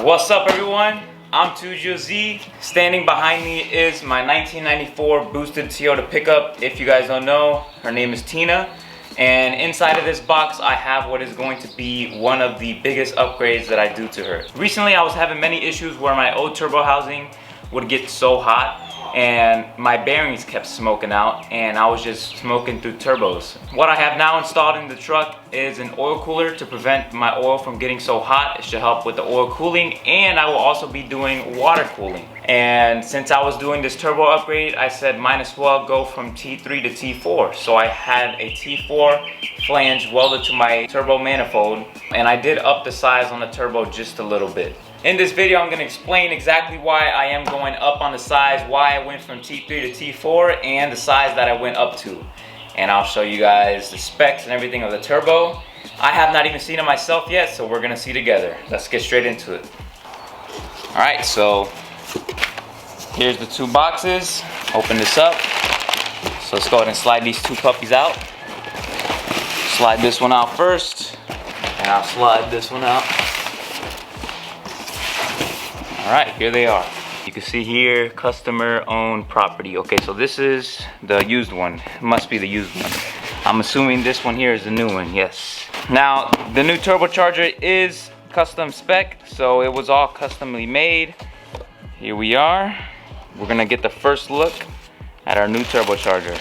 What's up everyone? I'm Tujo Z. Standing behind me is my 1994 boosted Toyota pickup. If you guys don't know, her name is Tina. And inside of this box, I have what is going to be one of the biggest upgrades that I do to her. Recently, I was having many issues where my old turbo housing would get so hot and my bearings kept smoking out and I was just smoking through turbos. What I have now installed in the truck is an oil cooler to prevent my oil from getting so hot. It should help with the oil cooling, and I will also be doing water cooling. And since I was doing this turbo upgrade, I said might as well go from T3 to T4. So I had a T4 flange welded to my turbo manifold, and I did up the size on the turbo just a little bit. In this video, I'm going to explain exactly why I am going up on the size, why I went from T3 to T4, and the size that I went up to. And I'll show you guys the specs and everything of the turbo. I have not even seen it myself yet, so we're going to see together. Let's get straight into it. Alright, so here's the two boxes. Open this up. So let's go ahead and slide these two puppies out. Slide this one out first, and I'll slide this one out. Alright, here they are. You can see here, customer owned property. Okay, so this is the used one. It must be the used one. I'm assuming this one here is the new one, yes. Now, the new turbocharger is custom spec, so it was all customly made. Here we are. We're gonna get the first look at our new turbocharger.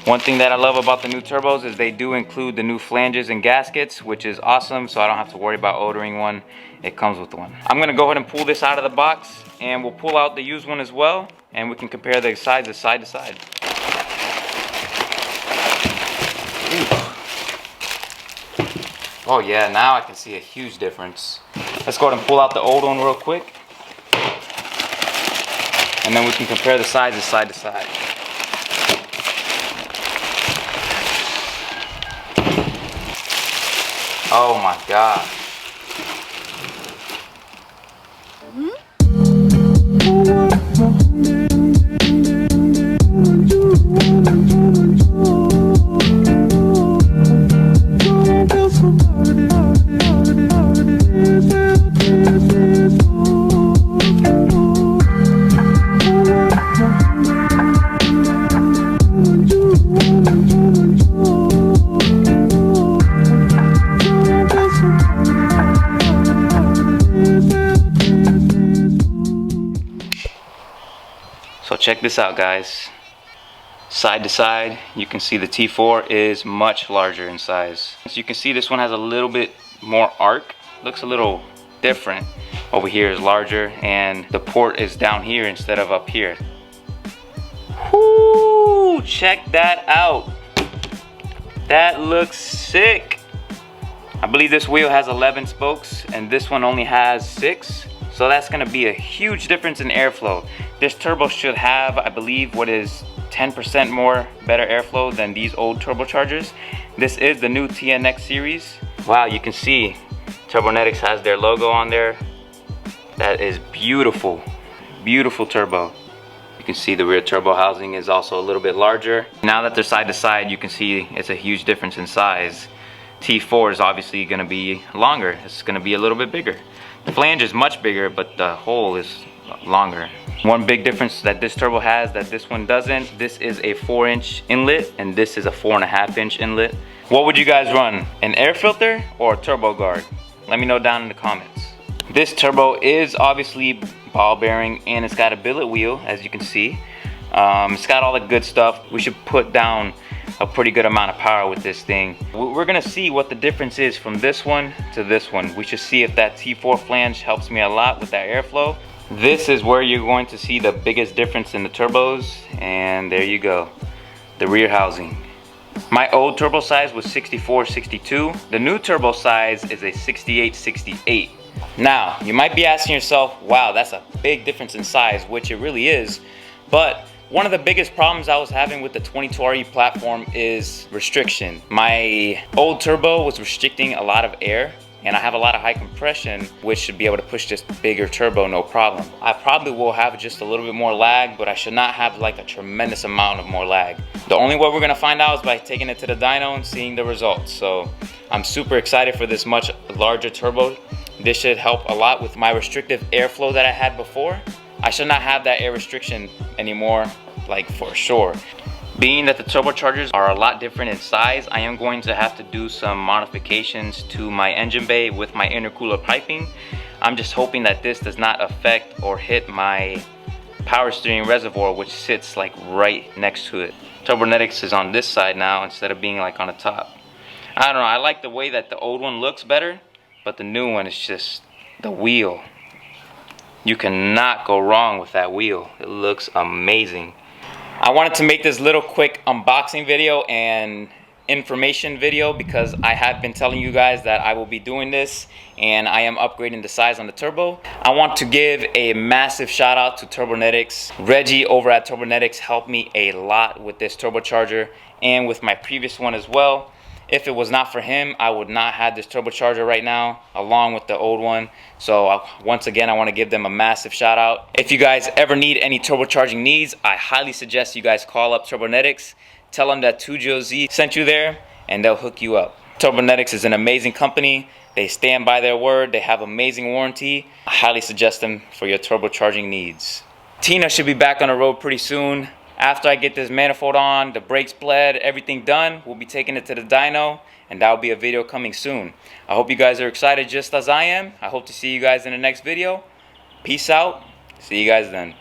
One thing that I love about the new turbos is they do include the new flanges and gaskets, which is awesome, so I don't have to worry about ordering one. It comes with one. I'm gonna go ahead and pull this out of the box, and we'll pull out the used one as well, and we can compare the sizes side to side. Ooh. Oh yeah, now I can see a huge difference. Let's go ahead and pull out the old one real quick, and then we can compare the sizes side to side. Oh my God. So check this out, guys. Side to side, you can see the T4 is much larger in size. So you can see this one has a little bit more arc. Looks a little different. Over here is larger, and the port is down here instead of up here. Whoo! Check that out. That looks sick. I believe this wheel has 11 spokes, and this one only has 6. So that's gonna be a huge difference in airflow. This turbo should have, I believe, what is 10% more better airflow than these old turbochargers. This is the new TNX series. Wow, you can see Turbonetics has their logo on there. That is beautiful, beautiful turbo. You can see the rear turbo housing is also a little bit larger. Now that they're side to side, you can see it's a huge difference in size. T4 is obviously gonna be longer. It's gonna be a little bit bigger. The flange is much bigger, but the hole is longer. One big difference that this turbo has that this one doesn't, this is a 4-inch inlet and this is a 4.5-inch inlet. What would you guys run, an air filter or a turbo guard? Let me know down in the comments. This turbo is obviously ball bearing, and it's got a billet wheel, as you can see. It's got all the good stuff. We should put down a pretty good amount of power with this thing. We're gonna see what the difference is from this one to this one. We should see if that T4 flange helps me a lot with that airflow. This is where you're going to see the biggest difference in the turbos, and there you go, the rear housing. My old turbo size was 64-62. The new turbo size is a 68-68. Now, you might be asking yourself, wow, that's a big difference in size, which it really is, but one of the biggest problems I was having with the 22RE platform is restriction. My old turbo was restricting a lot of air, and I have a lot of high compression, which should be able to push this bigger turbo no problem. I probably will have just a little bit more lag, but I should not have like a tremendous amount of more lag. The only way we're gonna find out is by taking it to the dyno and seeing the results. So I'm super excited for this much larger turbo. This should help a lot with my restrictive airflow that I had before. I should not have that air restriction anymore, like for sure. Being that the turbochargers are a lot different in size, I am going to have to do some modifications to my engine bay with my intercooler piping. I'm just hoping that this does not affect or hit my power steering reservoir, which sits like right next to it. Turbonetics is on this side now instead of being like on the top. I don't know, I like the way that the old one looks better, but the new one is just the wheel. You cannot go wrong with that wheel. It looks amazing. I wanted to make this little quick unboxing video and information video because I have been telling you guys that I will be doing this and I am upgrading the size on the turbo. I want to give a massive shout out to Turbonetics. Reggie over at Turbonetics helped me a lot with this turbocharger and with my previous one as well. If it was not for him, I would not have this turbocharger right now, along with the old one. So once again, I want to give them a massive shout out. If you guys ever need any turbocharging needs, I highly suggest you guys call up Turbonetics. Tell them that 2JoZ sent you there, and they'll hook you up. Turbonetics is an amazing company. They stand by their word. They have amazing warranty. I highly suggest them for your turbocharging needs. Tina should be back on the road pretty soon. After I get this manifold on, the brakes bled, everything done, we'll be taking it to the dyno, and that'll be a video coming soon. I hope you guys are excited just as I am. I hope to see you guys in the next video. Peace out. See you guys then.